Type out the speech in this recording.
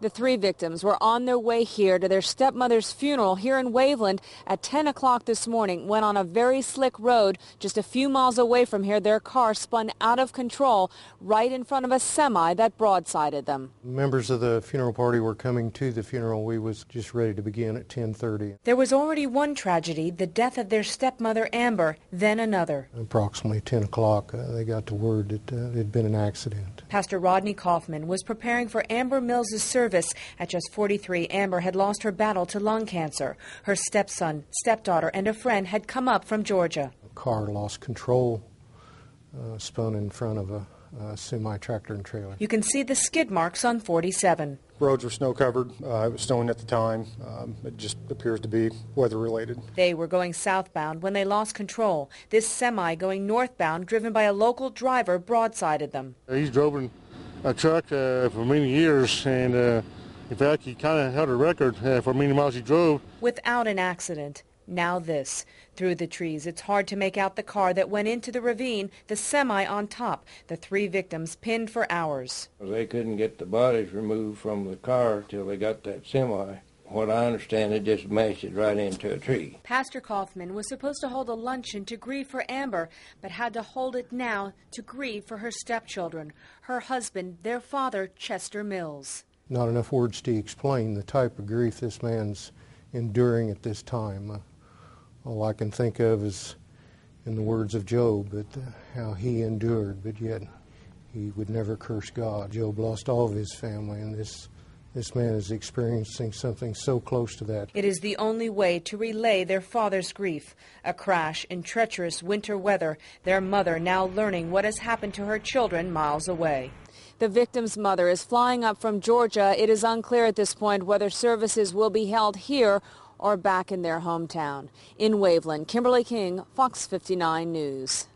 The three victims were on their way here to their stepmother's funeral here in Waveland at 10 o'clock this morning when on a very slick road just a few miles away from here their car spun out of control right in front of a semi that broadsided them. Members of the funeral party were coming to the funeral. We was just ready to begin at 10:30. There was already one tragedy, the death of their stepmother Amber, then another. Approximately 10 o'clock they got the word that it had been an accident. Pastor Rodney Kaufman was preparing for Amber Mills' service. At just 43, Amber had lost her battle to lung cancer. Her stepson, stepdaughter, and a friend had come up from Georgia. The car lost control, spun in front of a semi-tractor and trailer. You can see the skid marks on 47. Roads were snow-covered. It was snowing at the time. It just appears to be weather-related. They were going southbound when they lost control. This semi going northbound, driven by a local driver, broadsided them. He's driven a truck for many years, and in fact, he kind of held a record for many miles he drove. Without an accident. Now this. Through the trees, it's hard to make out the car that went into the ravine, the semi on top, the three victims pinned for hours. They couldn't get the bodies removed from the car till they got that semi. What I understand, it just mashed it right into a tree. Pastor Kaufman was supposed to hold a luncheon to grieve for Amber, but had to hold it now to grieve for her stepchildren, her husband, their father, Chester Mills. Not enough words to explain the type of grief this man's enduring at this time. All I can think of is, in the words of Job, that how he endured, but yet he would never curse God. Job lost all of his family, and this man is experiencing something so close to that. It is the only way to relay their father's grief. A crash in treacherous winter weather, their mother now learning what has happened to her children miles away. The victim's mother is flying up from Georgia. It is unclear at this point whether services will be held here or back in their hometown. In Waveland, Kimberly King, Fox 59 News.